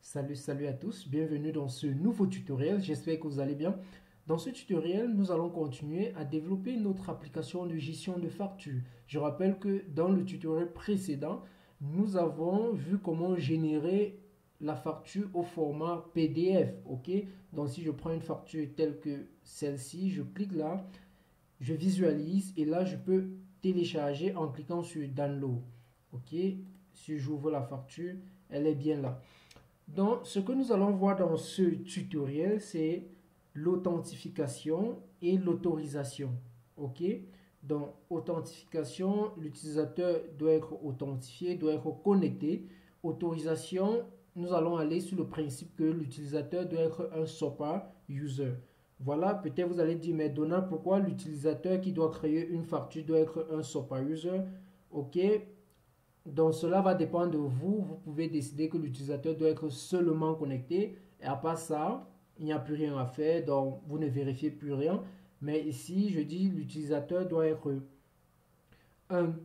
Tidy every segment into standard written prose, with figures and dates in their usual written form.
Salut à tous, bienvenue dans ce nouveau tutoriel, j'espère que vous allez bien. Dans ce tutoriel, nous allons continuer à développer notre application de gestion de factures. Je rappelle que dans le tutoriel précédent, nous avons vu comment générer la facture au format PDF, ok? Donc si je prends une facture telle que celle-ci, je clique là, je visualise et là je peux télécharger en cliquant sur Download, ok? Si j'ouvre la facture, elle est bien là. Donc, ce que nous allons voir dans ce tutoriel, c'est l'authentification et l'autorisation. OK? Donc, authentification, l'utilisateur doit être authentifié, doit être connecté. Autorisation, nous allons aller sur le principe que l'utilisateur doit être un super user. Voilà, peut-être vous allez dire, mais Donald, pourquoi l'utilisateur qui doit créer une facture doit être un super user? OK? Donc cela va dépendre de vous. Vous pouvez décider que l'utilisateur doit être seulement connecté. Et à part ça, il n'y a plus rien à faire. Donc vous ne vérifiez plus rien. Mais ici, je dis l'utilisateur doit être un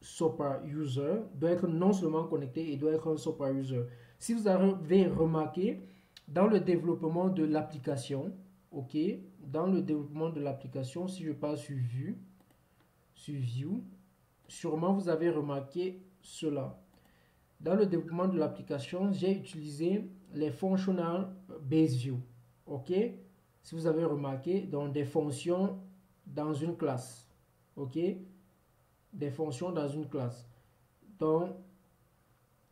super user. Doit être non seulement connecté, il doit être un super user. Si vous avez remarqué, dans le développement de l'application, ok, dans le développement de l'application, si je passe sur View, sûrement vous avez remarqué cela. Dans le développement de l'application, j'ai utilisé les functional base view. OK? Si vous avez remarqué, donc des fonctions dans une classe. OK? Des fonctions dans une classe. Donc,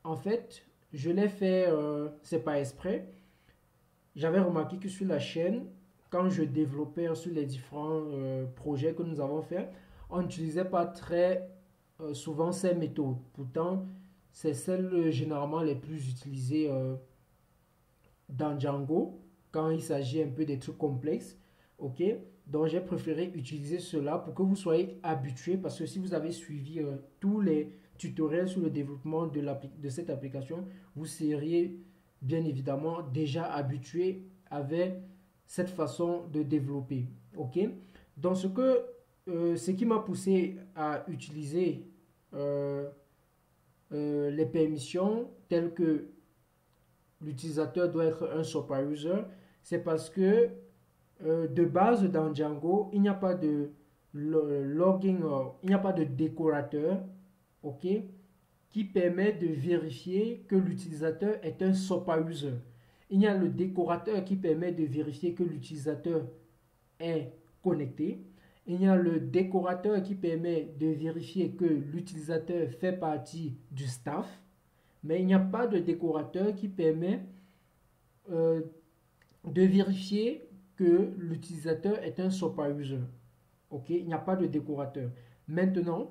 en fait, je l'ai fait, c'est pas exprès. J'avais remarqué que sur la chaîne, quand je développais sur les différents projets que nous avons fait, on n'utilisait pas très souvent ces méthodes. Pourtant, c'est celles généralement les plus utilisées dans Django quand il s'agit un peu des trucs complexes. Ok, donc j'ai préféré utiliser cela pour que vous soyez habitués, parce que si vous avez suivi tous les tutoriels sur le développement de cette application, vous seriez bien évidemment déjà habitué avec cette façon de développer. Ok, donc ce qui m'a poussé à utiliser euh, les permissions telles que l'utilisateur doit être un super user, c'est parce que de base dans Django, il n'y a pas de logging, il n'y a pas de décorateur, ok, qui permet de vérifier que l'utilisateur est un super user. Il y a le décorateur qui permet de vérifier que l'utilisateur est connecté. Il y a le décorateur qui permet de vérifier que l'utilisateur fait partie du staff. Mais il n'y a pas de décorateur qui permet euh, de vérifier que l'utilisateur est un super user. Ok, il n'y a pas de décorateur. Maintenant,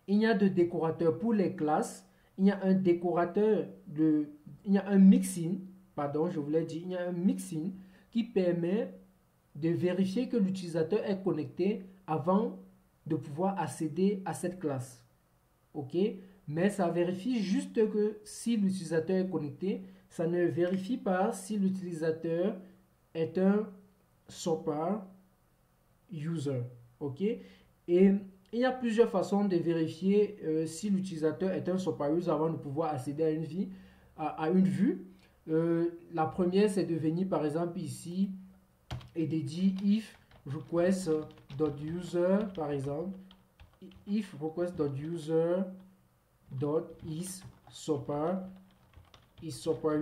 il y a de décorateurs pour les classes. Il y a un décorateur il y a un mixin, pardon, je voulais dire, il y a un mixin qui permet de vérifier que l'utilisateur est connecté avant de pouvoir accéder à cette classe. Ok, mais ça vérifie juste que si l'utilisateur est connecté, ça ne vérifie pas si l'utilisateur est un super user. Ok, et il y a plusieurs façons de vérifier si l'utilisateur est un super user avant de pouvoir accéder à une vue. La première, c'est de venir par exemple ici et de dire if request.user par exemple, if request.user is super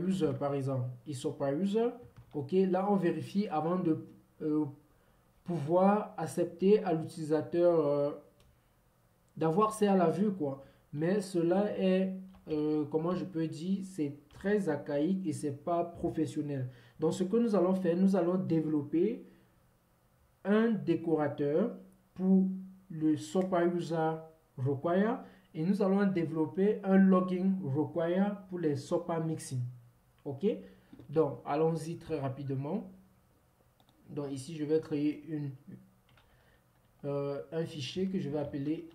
user par exemple, is super user. Ok, là on vérifie avant de pouvoir accepter à l'utilisateur d'avoir accès à la vue quoi. Mais cela est comment je peux dire, c'est très archaïque et c'est pas professionnel. Donc ce que nous allons faire, nous allons développer un décorateur pour le super user require et nous allons développer un login require pour les super mixing. Ok, donc allons-y très rapidement. Donc ici je vais créer un fichier que je vais appeler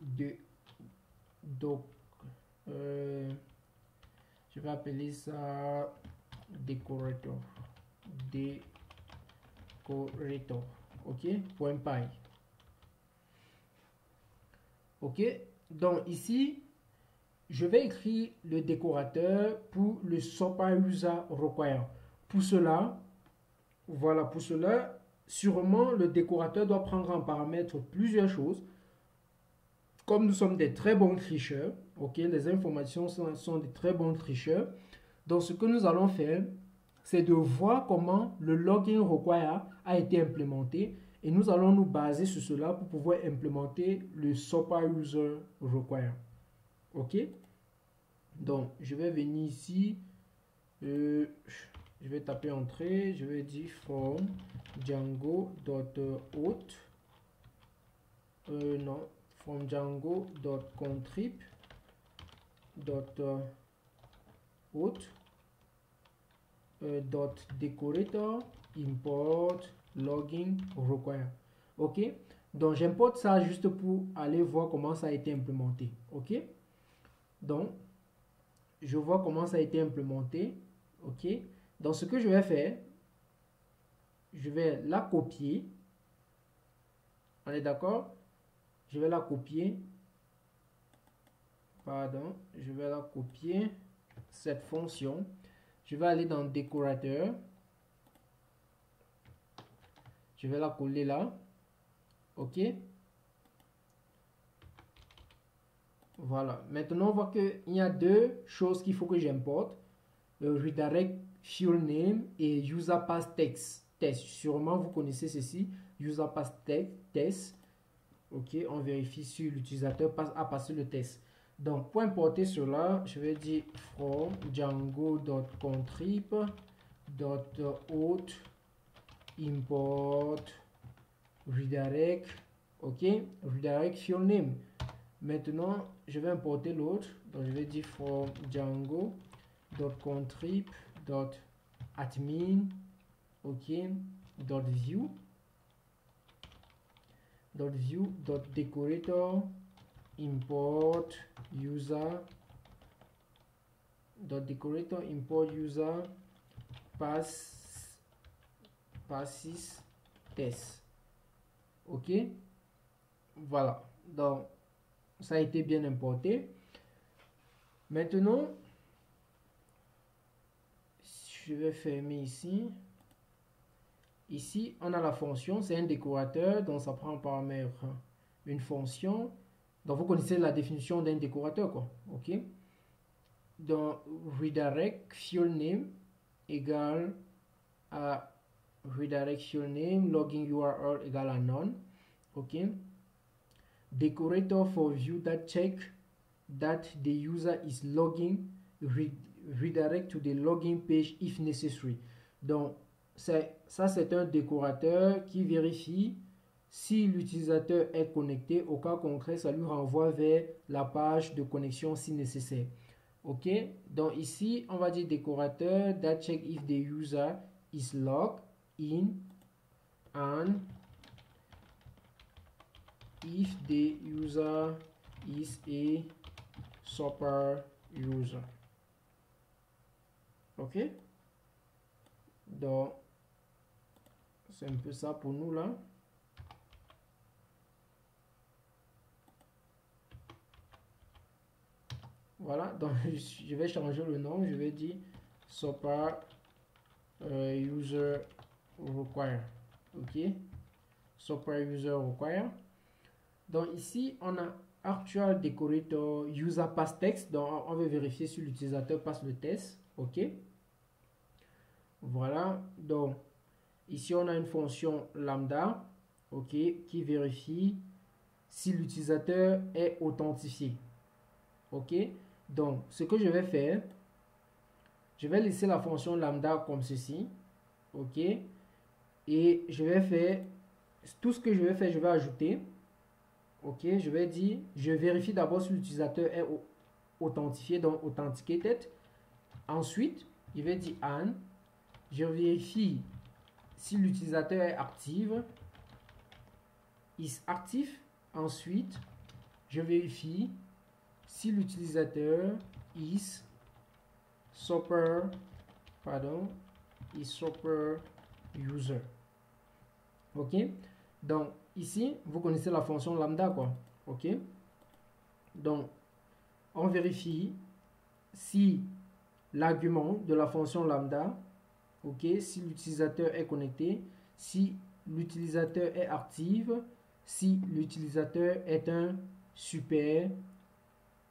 je vais appeler ça decorator ok, .py. Ok, donc ici je vais écrire le décorateur pour le super-user require. Pour cela, voilà, pour cela, sûrement le décorateur doit prendre en paramètre plusieurs choses. Comme nous sommes des très bons tricheurs, ok, les informations sont des très bons tricheurs. Donc ce que nous allons faire, c'est de voir comment le login require a été implémenté et nous allons nous baser sur cela pour pouvoir implémenter le super-user require. Ok? Donc, je vais venir ici, je vais taper entrée, je vais dire from django.auth, non, from django.contrib.auth, .decorator import login require. Ok, donc j'importe ça juste pour aller voir comment ça a été implémenté. Ok, donc je vois comment ça a été implémenté. Ok, donc ce que je vais faire, je vais la copier. On est d'accord? Je vais la copier. Pardon, je vais la copier cette fonction. Je vais aller dans décorateur. Je vais la coller là. Ok. Voilà. Maintenant, on voit qu'il y a deux choses qu'il faut que j'importe. Le redirect fuel name et user pass text. Sûrement, vous connaissez ceci. User pass test. Ok. On vérifie si l'utilisateur a passé le test. Donc, pour importer cela, je vais dire from django.contrib.auth import redirect, ok, redirect fuel name. Maintenant, je vais importer l'autre, donc je vais dire from django.contrib.admin, ok, .view.decorator import user .decorator import user passes test. Ok, voilà, donc ça a été bien importé. Maintenant, je vais fermer ici. Ici, on a la fonction, c'est un décorateur, donc ça prend en paramètre une fonction. Donc vous connaissez la définition d'un décorateur, quoi. Ok, donc redirect fuel name égale à redirect fuel name login URL égale à none. Ok, decorator for view that check that the user is logging redirect to the login page if necessary. Donc ça c'est un décorateur qui vérifie si l'utilisateur est connecté. Au cas concret, ça lui renvoie vers la page de connexion si nécessaire. Ok, donc ici on va dire décorateur that check if the user is logged in and if the user is a super user. Ok, donc c'est un peu ça pour nous là. Voilà, donc je vais changer le nom, je vais dire super user require. Ok, super user require. Donc ici on a actual decorator user pass text, donc on va vérifier si l'utilisateur passe le test. Ok, voilà, donc ici on a une fonction lambda, ok, qui vérifie si l'utilisateur est authentifié. Ok, donc ce que je vais faire, je vais laisser la fonction lambda comme ceci. Ok, et je vais faire tout ce que je vais faire, je vais ajouter. Ok, je vais dire, je vérifie d'abord si l'utilisateur est authentifié, donc authenticated. Ensuite, je vais dire and, je vérifie si l'utilisateur est actif, is actif. Ensuite, je vérifie si l'utilisateur is super user. Ok, donc ici vous connaissez la fonction lambda, quoi. Ok, donc on vérifie si l'argument de la fonction lambda, ok, si l'utilisateur est connecté, si l'utilisateur est actif, si l'utilisateur est un super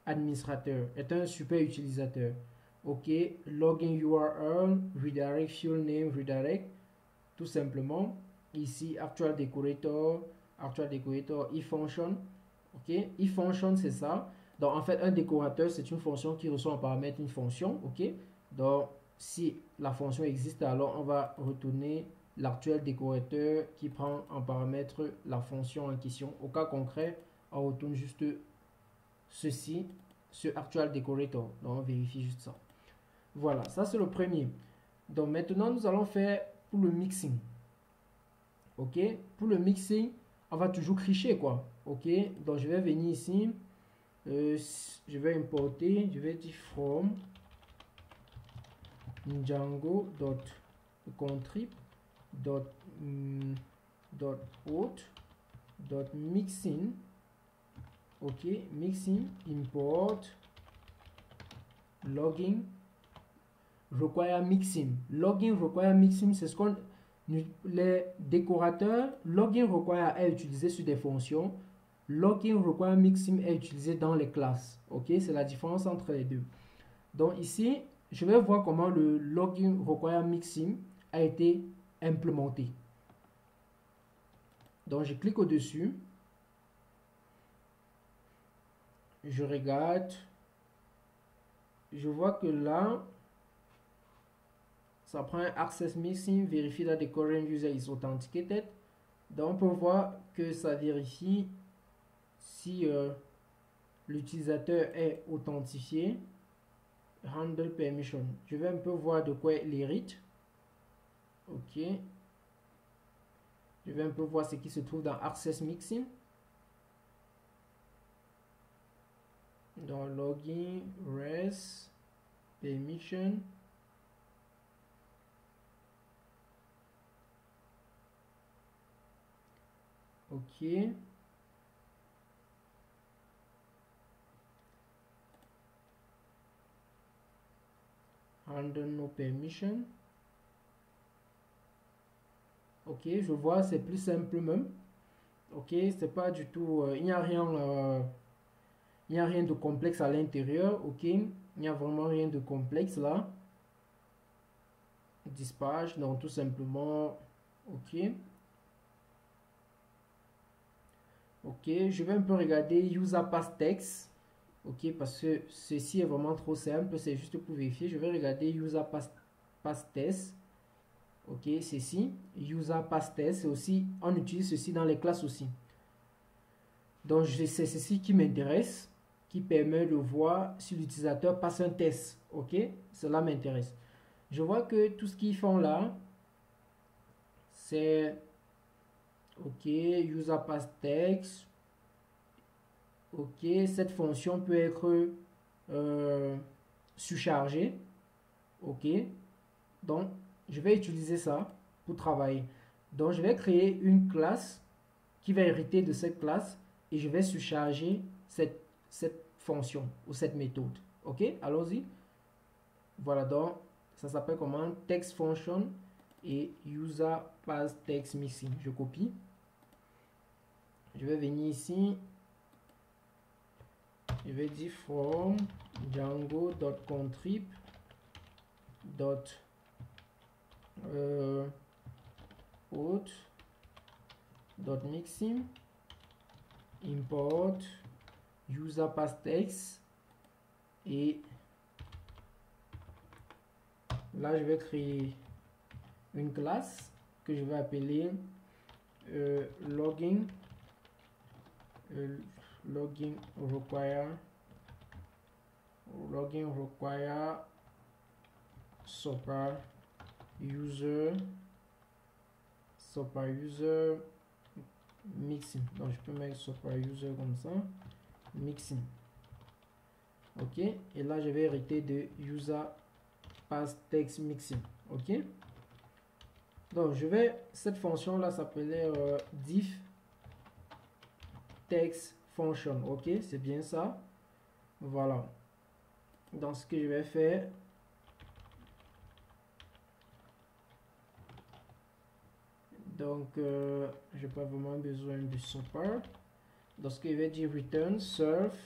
administrateur, est un super utilisateur. Ok, login URL, redirect, field name, redirect, tout simplement. Ici, actual decorator, if function. Ok, if function, c'est ça. Donc, en fait, un décorateur, c'est une fonction qui reçoit en paramètre une fonction. Ok, donc, si la fonction existe, alors on va retourner l'actuel décorateur qui prend en paramètre la fonction en question. Au cas concret, on retourne juste ceci, ce actual decorator. Donc, on vérifie juste ça. Voilà, ça c'est le premier. Donc, maintenant, nous allons faire pour le mixing. Ok, pour le mixing, on va toujours tricher quoi. Ok, donc je vais venir ici, je vais importer, je vais dire from django.contrib.mixing. Ok, mixing import login require mixing. Login require mixing, c'est ce qu'on les décorateurs. Login require est utilisé sur des fonctions. Login require mixing est utilisé dans les classes. Ok, c'est la différence entre les deux. Donc ici, je vais voir comment le login require mixing a été implémenté. Donc je clique au-dessus. Je regarde. Je vois que là, ça prend un access mixing, vérifie that the current user is authenticated. Donc on peut voir que ça vérifie si l'utilisateur est authentifié. Handle permission. Je vais un peu voir de quoi il hérite. Ok. Je vais un peu voir ce qui se trouve dans access mixing. Dans login, res, permission. Ok. Handle no permission. Ok, je vois, c'est plus simple même. Ok, c'est pas du tout, il n'y a rien, il n'y a rien de complexe à l'intérieur. Ok, il n'y a vraiment rien de complexe là. Dispatch, donc tout simplement, ok. Ok, je vais un peu regarder user pass text. Ok, parce que ceci est vraiment trop simple, c'est juste pour vérifier. Je vais regarder user pass test. Ok, ceci, user pass test, c'est aussi, on utilise ceci dans les classes aussi. Donc c'est ceci qui m'intéresse, qui permet de voir si l'utilisateur passe un test. Ok, cela m'intéresse. Je vois que tout ce qu'ils font là, c'est ok, user pass text. Ok, cette fonction peut être surchargée. Ok, donc je vais utiliser ça pour travailler. Donc je vais créer une classe qui va hériter de cette classe et je vais surcharger cette fonction ou cette méthode. Ok, allons-y. Voilà, donc ça s'appelle comment? Text function et user pass text mixing. Je copie. Je vais venir ici. Je vais dire from django.contrib.mixing import user pass text et là je vais créer une classe que je vais appeler login require super user mixing. Donc je peux mettre super user comme ça, mixing. Ok, et là je vais hériter de user pass text mixing. Ok, donc cette fonction là s'appelait diff text function. Ok, c'est bien ça. Voilà, Donc ce que je vais faire, donc j'ai pas vraiment besoin de support. Donc ce que je vais dire return serve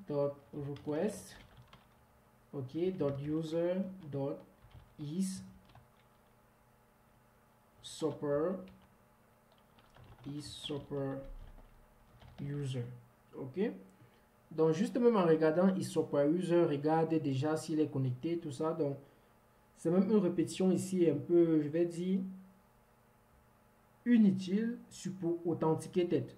dot request, ok, dot user dot is super user, ok. Donc juste même en regardant is super user, regarde déjà s'il est connecté, tout ça. Donc c'est même une répétition ici un peu, je vais dire, inutile pour authenticated.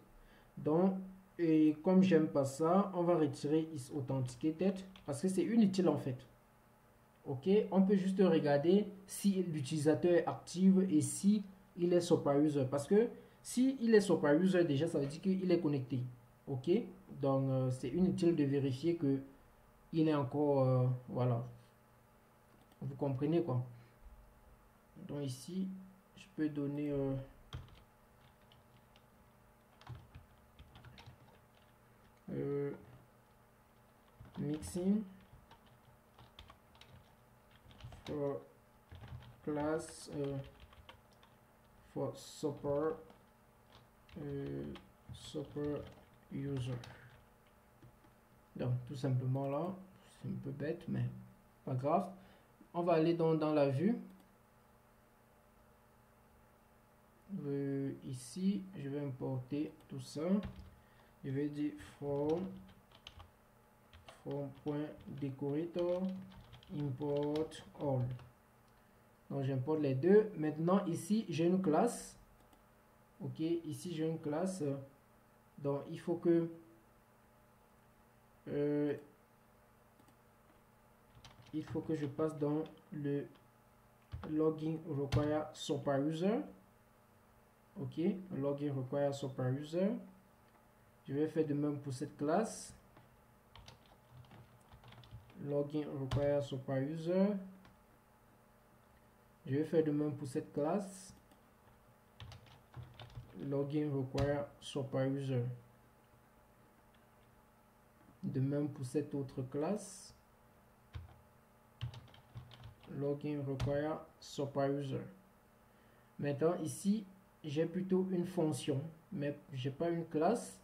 Donc, et comme j'aime pas ça, on va retirer is authenticated parce que c'est inutile en fait. Ok, on peut juste regarder si l'utilisateur est actif et si il est super user. Parce que si il est super user, déjà ça veut dire qu'il est connecté. Ok, donc c'est inutile de vérifier que il est encore, voilà, vous comprenez quoi. Donc ici, je peux donner mixing for class for super user. Donc tout simplement là, c'est un peu bête mais pas grave. On va aller dans la vue. Ici, je vais importer tout ça. Je vais dire from.decorator import all. Donc j'importe les deux. Maintenant ici j'ai une classe. Ok, ici j'ai une classe. Donc il faut que je passe dans le login require super user. Ok, login require super user. Je vais faire de même pour cette classe. Login require super user. Je vais faire de même pour cette classe. Login require super user. De même pour cette autre classe. Login require super user. Maintenant ici, j'ai plutôt une fonction, mais j'ai pas une classe.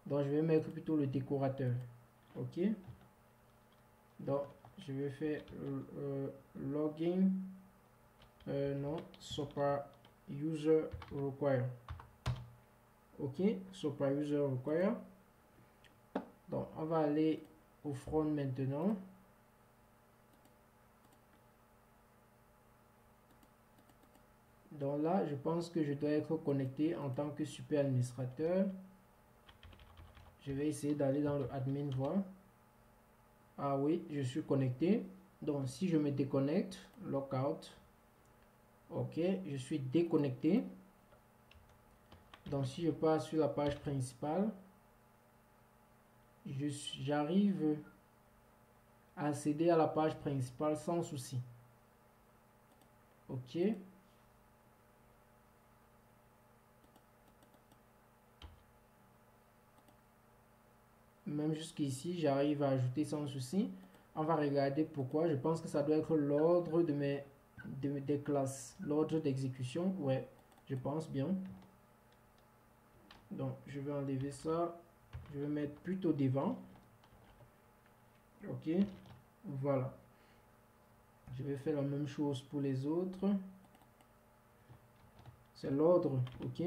Donc je vais mettre plutôt le décorateur. Ok. Donc je vais faire login non super user require. Ok, super user require. Donc on va aller au front maintenant. Donc là je pense que je dois être connecté en tant que super administrateur. Je vais essayer d'aller dans le admin voir. Ah oui, je suis connecté. Donc si je me déconnecte, lockout. Ok, je suis déconnecté. Donc si je passe sur la page principale, j'arrive à accéder à la page principale sans souci. Ok. Même jusqu'ici, j'arrive à ajouter sans souci. On va regarder pourquoi. Je pense que ça doit être l'ordre de des classes. L'ordre d'exécution. Ouais, je pense bien. Donc, je vais enlever ça. Je vais mettre plutôt devant. Ok. Voilà. Je vais faire la même chose pour les autres. C'est l'ordre. Ok.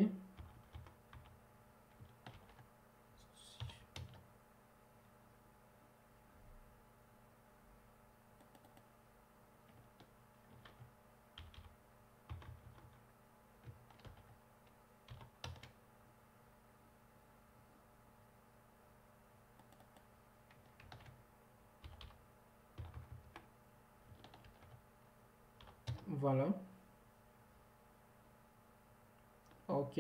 Voilà. Ok.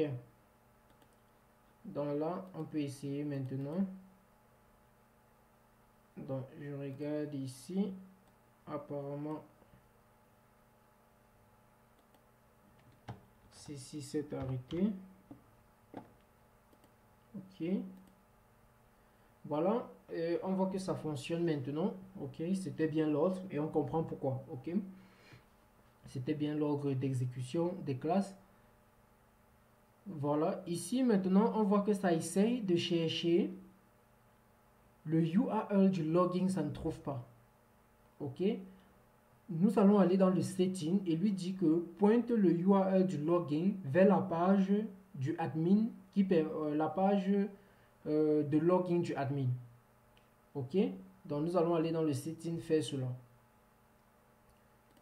Donc là, on peut essayer maintenant. Donc, je regarde ici. Apparemment, ceci s'est arrêté. Ok. Voilà, on voit que ça fonctionne maintenant. Ok, c'était bien l'ordre et on comprend pourquoi. Ok, c'était bien l'ordre d'exécution des classes. Voilà, ici maintenant on voit que ça essaye de chercher le URL du login, ça ne trouve pas. Ok, nous allons aller dans le setting et lui dit que pointe le URL du login vers la page du admin, la page de login du admin. Ok, donc nous allons aller dans le setting faire cela.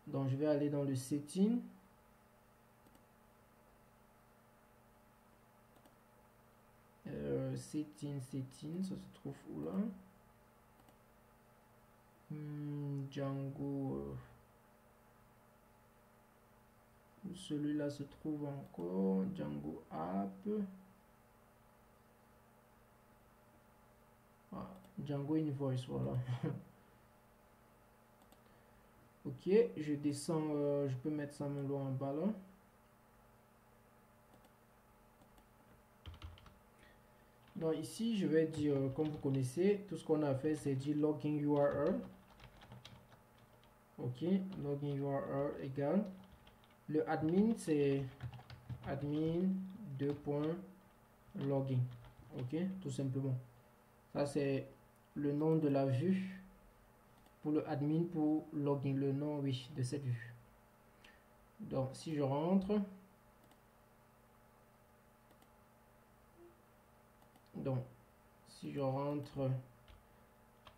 Donc je vais aller dans le setting. Setting, ça se trouve où là? Django. Celui-là se trouve encore. Django App. Ah, Django Invoice, voilà. Ok, je descends, je peux mettre ça même en bas là. Donc ici, je vais dire, comme vous connaissez, tout ce qu'on a fait, c'est dire login URL. Ok, login URL égale. Le admin, c'est admin 2.login. Ok, tout simplement. Ça, c'est le nom de la vue pour le admin pour login. Le nom, oui, de cette vue. Donc, si je rentre,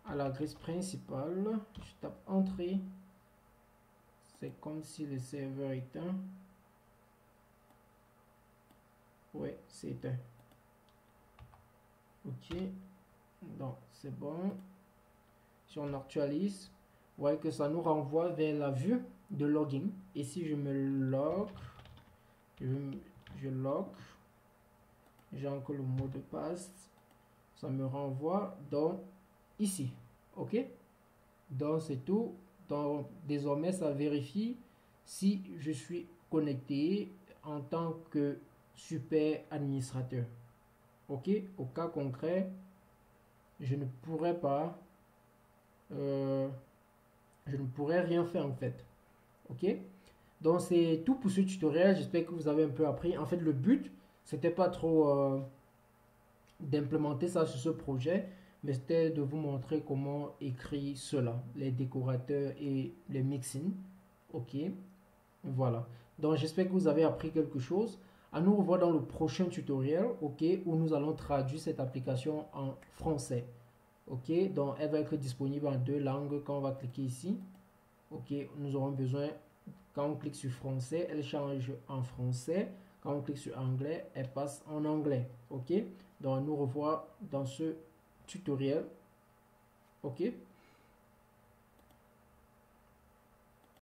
à l'adresse principale, je tape entrée. C'est comme si le serveur est un. Ouais, c'est éteint. Ok, donc c'est bon. Si on actualise, vous voyez que ça nous renvoie vers la vue de login. Et si je me log, je log, j'ai encore le mot de passe, ça me renvoie dans ici. Ok, donc c'est tout. Donc désormais ça vérifie si je suis connecté en tant que super administrateur. Ok, au cas concret, je ne pourrais pas, je ne pourrais rien faire en fait. Ok, donc c'est tout pour ce tutoriel. J'espère que vous avez un peu appris. En fait, le but, c'était pas trop d'implémenter ça sur ce projet, mais c'était de vous montrer comment écrire cela, les décorateurs et les mixing. Ok, voilà. Donc j'espère que vous avez appris quelque chose. À nous revoir dans le prochain tutoriel, ok, où nous allons traduire cette application en français. Ok, donc elle va être disponible en 2 langues quand on va cliquer ici. Ok, nous aurons besoin, quand on clique sur français, elle change en français. Quand on clique sur anglais, elle passe en anglais. Ok, donc nous revoit dans ce tutoriel. Ok.